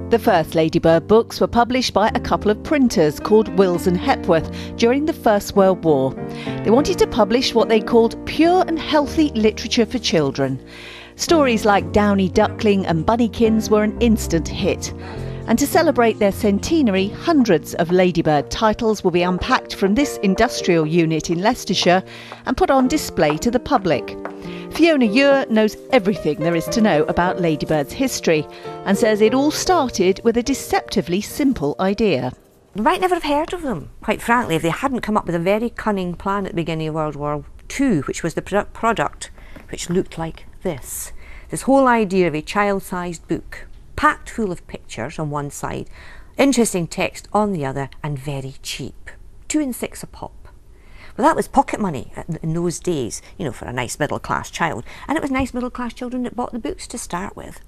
The first Ladybird books were published by a couple of printers called Wills and Hepworth during the First World War. They wanted to publish what they called pure and healthy literature for children. Stories like Downy Duckling and Bunnykins were an instant hit. And to celebrate their centenary, hundreds of Ladybird titles will be unpacked from this industrial unit in Leicestershire and put on display to the public. Fiona Ure knows everything there is to know about Ladybird's history and says it all started with a deceptively simple idea. We might never have heard of them, quite frankly, if they hadn't come up with a very cunning plan at the beginning of World War II, which was the product which looked like this. This whole idea of a child-sized book, packed full of pictures on one side, interesting text on the other, and very cheap. 2 and 6 a pop. Well, that was pocket money in those days, you know, for a nice middle-class child. And it was nice middle-class children that bought the books to start with.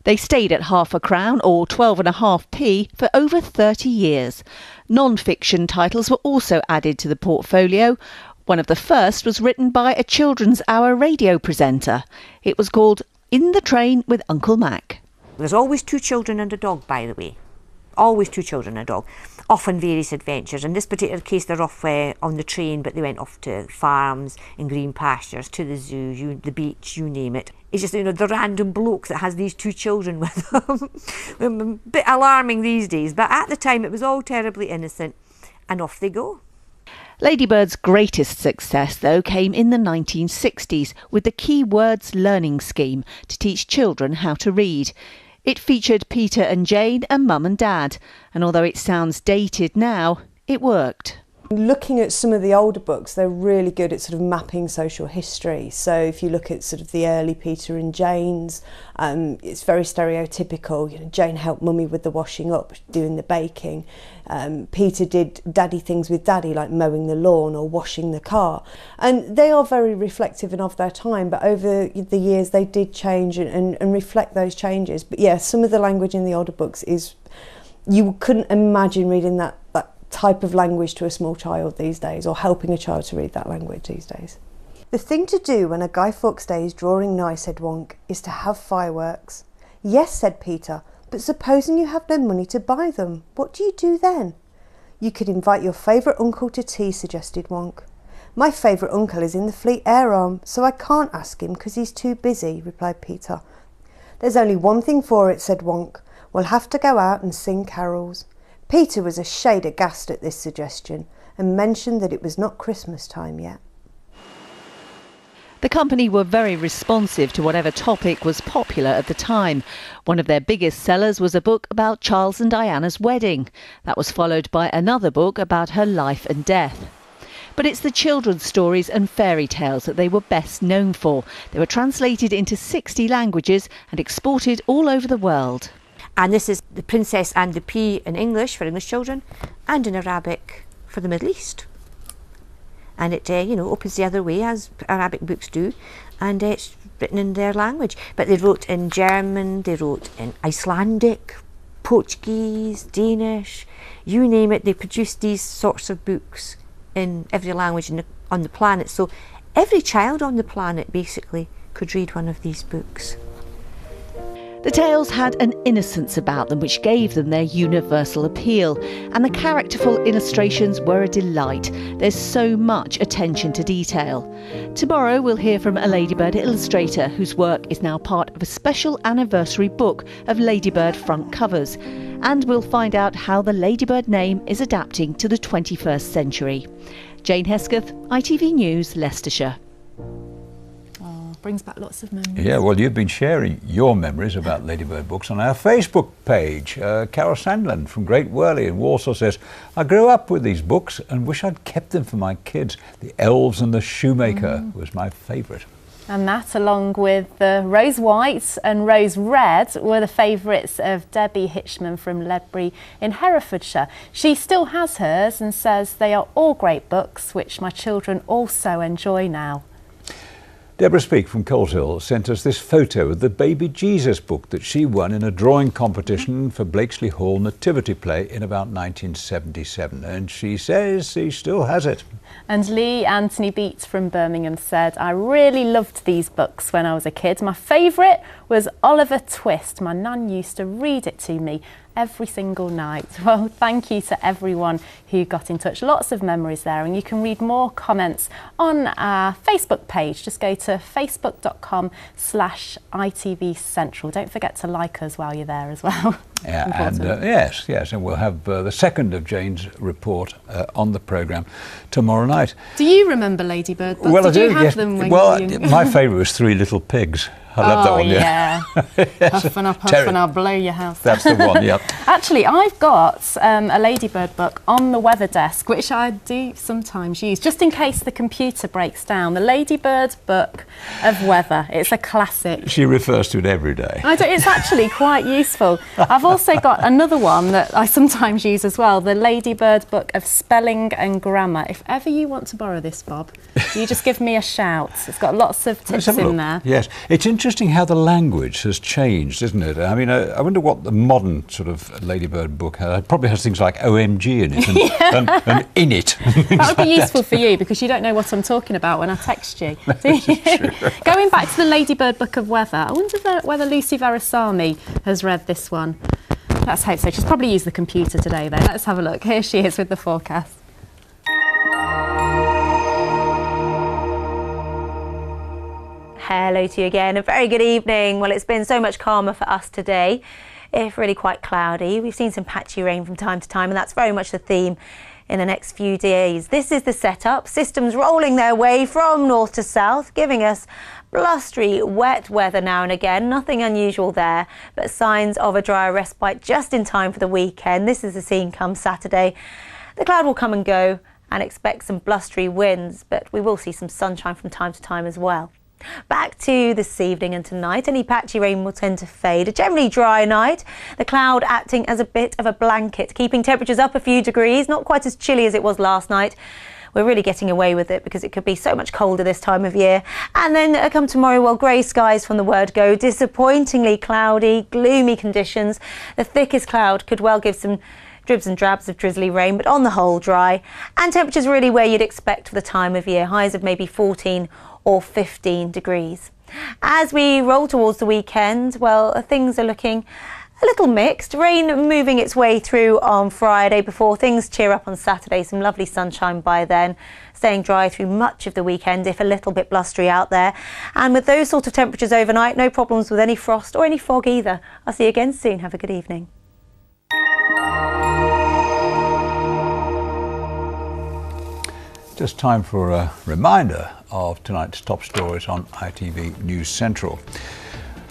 They stayed at £0.50 or 12.5p for over 30 years. Non-fiction titles were also added to the portfolio. One of the first was written by a Children's Hour radio presenter. It was called In the Train with Uncle Mac. There's always 2 children and a dog, by the way. Always 2 children and a dog. Often various adventures. In this particular case, they're off on the train, but they went off to farms and green pastures, to the zoo, the beach, you name it. It's just, you know, the random bloke that has these 2 children with them. A bit alarming these days, but at the time it was all terribly innocent, and off they go. Ladybird's greatest success, though, came in the 1960s with the Key Words Learning Scheme to teach children how to read. It featured Peter and Jane and Mum and Dad, and although it sounds dated now, it worked. Looking at some of the older books, they're really good at sort of mapping social history. So if you look at sort of the early Peter and Jane's, it's very stereotypical. You know, Jane helped Mummy with the washing up, doing the baking. Peter did daddy things with daddy, like mowing the lawn or washing the car. And they are very reflective and of their time, but over the years they did change and reflect those changes. But yeah, some of the language in the older books is, you couldn't imagine reading that type of language to a small child these days, or helping a child to read that language these days. The thing to do when a Guy Fawkes Day is drawing nigh, said Wonk, is to have fireworks. Yes, said Peter, but supposing you have no money to buy them, what do you do then? You could invite your favourite uncle to tea, suggested Wonk. My favourite uncle is in the Fleet Air Arm, so I can't ask him because he's too busy, replied Peter. There's only one thing for it, said Wonk. We'll have to go out and sing carols. Peter was a shade aghast at this suggestion and mentioned that it was not Christmas time yet. The company were very responsive to whatever topic was popular at the time. One of their biggest sellers was a book about Charles and Diana's wedding. That was followed by another book about her life and death. But it's the children's stories and fairy tales that they were best known for. They were translated into 60 languages and exported all over the world. And this is The Princess and the Pea in English for English children, and in Arabic for the Middle East. And it, opens the other way, as Arabic books do, and it's written in their language. But they wrote in German, they wrote in Icelandic, Portuguese, Danish, you name it. They produced these sorts of books in every language on the planet. So every child on the planet basically could read one of these books. The tales had an innocence about them which gave them their universal appeal, and the characterful illustrations were a delight. There's so much attention to detail. Tomorrow we'll hear from a Ladybird illustrator whose work is now part of a special anniversary book of Ladybird front covers, and we'll find out how the Ladybird name is adapting to the 21st century. Jane Hesketh, ITV News, Leicestershire. Brings back lots of memories. Yeah, well, you've been sharing your memories about Ladybird books on our Facebook page. Carol Sandland from Great Worley in Warsaw says, I grew up with these books and wish I'd kept them for my kids. The Elves and the Shoemaker was my favourite. And that, along with the Rose White and Rose Red, were the favourites of Debbie Hitchman from Ledbury in Herefordshire. She still has hers and says they are all great books, which my children also enjoy now. Deborah Speak from Coleshill sent us this photo of the Baby Jesus book that she won in a drawing competition for Blakesley Hall Nativity Play in about 1977, and she says she still has it. And Lee Anthony Beats from Birmingham said, I really loved these books when I was a kid. My favourite was Oliver Twist. My nan used to read it to me every single night. Well, thank you to everyone who got in touch. Lots of memories there, and you can read more comments on our Facebook page. Just go to facebook.com/ITV Central. Don't forget to like us while you're there as well. Yeah, and yes, and we'll have the second of Jane's report on the programme tomorrow night. Do you remember Ladybird books? Well, Did I do, you have yes. them when well, you were young? My favourite was Three Little Pigs. I love that one, yeah. Huff and I'll blow your house. That's the one, yep. Actually, I've got a Ladybird book on the weather desk, which I do sometimes use, just in case the computer breaks down. The Ladybird Book of Weather. It's a classic. She refers to it every day. It's actually quite useful. I've also got another one that I sometimes use as well, the Ladybird Book of Spelling and Grammar. If ever you want to borrow this, Bob, you just give me a shout. It's got lots of tips in there. Yes, it's interesting how the language has changed, isn't it? I mean, I wonder what the modern sort of Ladybird book has. It probably has things like OMG in it and in it. That would be useful for you because you don't know what I'm talking about when I text you. Going back to the Ladybird Book of Weather, I wonder whether Lucy Verasamy has read this one. Let's hope so. She's probably used the computer today, though. Let's have a look. Here she is with the forecast. Hello to you again. A very good evening. Well, it's been so much calmer for us today, if really quite cloudy. We've seen some patchy rain from time to time, and that's very much the theme in the next few days. This is the setup. Systems rolling their way from north to south, giving us blustery, wet weather now and again. Nothing unusual there, but signs of a drier respite just in time for the weekend. This is the scene come Saturday. The cloud will come and go, and expect some blustery winds, but we will see some sunshine from time to time as well. Back to this evening and tonight, any patchy rain will tend to fade. A generally dry night, the cloud acting as a bit of a blanket, keeping temperatures up a few degrees, not quite as chilly as it was last night. We're really getting away with it because it could be so much colder this time of year. And then come tomorrow, well, grey skies from the word go, disappointingly cloudy, gloomy conditions. The thickest cloud could well give some dribs and drabs of drizzly rain, but on the whole dry. And temperatures really where you'd expect for the time of year, highs of maybe 14 or 15 degrees. As we roll towards the weekend, well, things are looking a little mixed. Rain moving its way through on Friday before things cheer up on Saturday. Some lovely sunshine by then, staying dry through much of the weekend, if a little bit blustery out there. And with those sort of temperatures overnight, no problems with any frost or any fog either. I'll see you again soon. Have a good evening. Just time for a reminder of tonight's top stories on ITV News Central.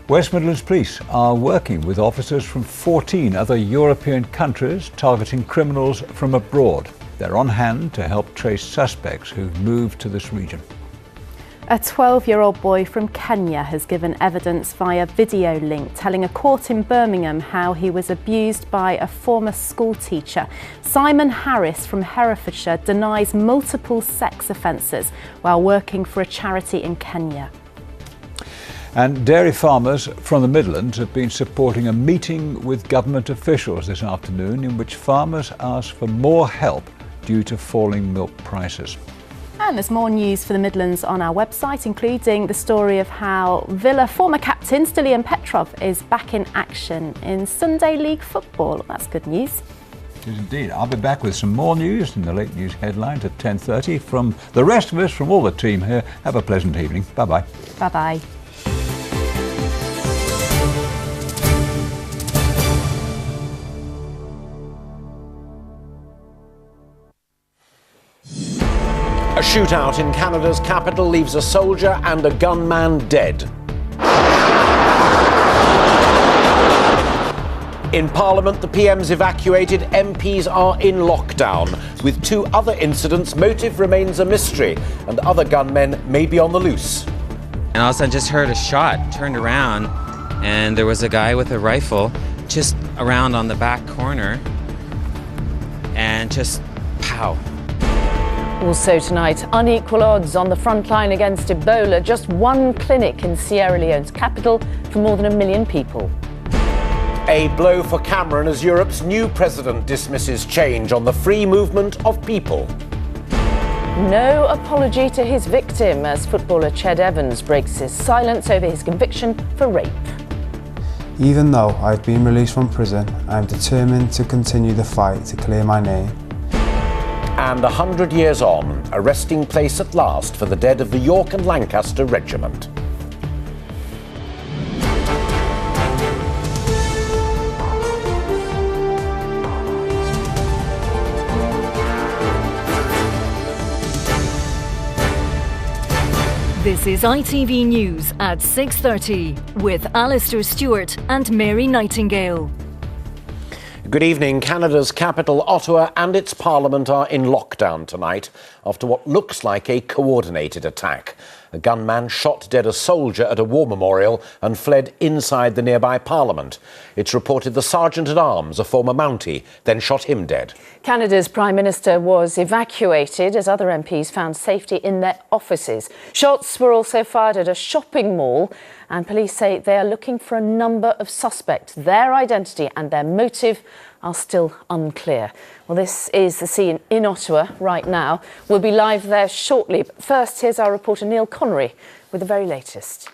West Midlands Police are working with officers from 14 other European countries targeting criminals from abroad. They're on hand to help trace suspects who've moved to this region. A 12-year-old boy from Kenya has given evidence via video link telling a court in Birmingham how he was abused by a former school teacher. Simon Harris from Herefordshire denies multiple sex offences while working for a charity in Kenya. And dairy farmers from the Midlands have been supporting a meeting with government officials this afternoon in which farmers asked for more help due to falling milk prices. And there's more news for the Midlands on our website, including the story of how Villa former captain Stilian Petrov is back in action in Sunday League football. That's good news. It is indeed. I'll be back with some more news in the late news headlines at 10:30. From the rest of us, from all the team here, have a pleasant evening. Bye-bye. Bye-bye. A shootout in Canada's capital leaves a soldier and a gunman dead. In Parliament, the PM's evacuated, MPs are in lockdown. With 2 other incidents, motive remains a mystery, and other gunmen may be on the loose. And all of a sudden just heard a shot, turned around, and there was a guy with a rifle just around on the back corner, and just pow. Also tonight, unequal odds on the front line against Ebola. Just one clinic in Sierra Leone's capital for more than 1 million people. A blow for Cameron as Europe's new president dismisses change on the free movement of people. No apology to his victim as footballer Ched Evans breaks his silence over his conviction for rape. Even though I've been released from prison, I am determined to continue the fight to clear my name. And 100 years on, a resting place at last for the dead of the York and Lancaster Regiment. This is ITV News at 6:30 with Alistair Stewart and Mary Nightingale. Good evening. Canada's capital, Ottawa, and its parliament are in lockdown tonight after what looks like a coordinated attack. A gunman shot dead a soldier at a war memorial and fled inside the nearby parliament. It's reported the sergeant-at-arms, a former Mountie, then shot him dead. Canada's Prime Minister was evacuated as other MPs found safety in their offices. Shots were also fired at a shopping mall, and police say they are looking for a number of suspects. Their identity and their motive are still unclear. Well, this is the scene in Ottawa right now. We'll be live there shortly. But first, here's our reporter Neil Connery with the very latest.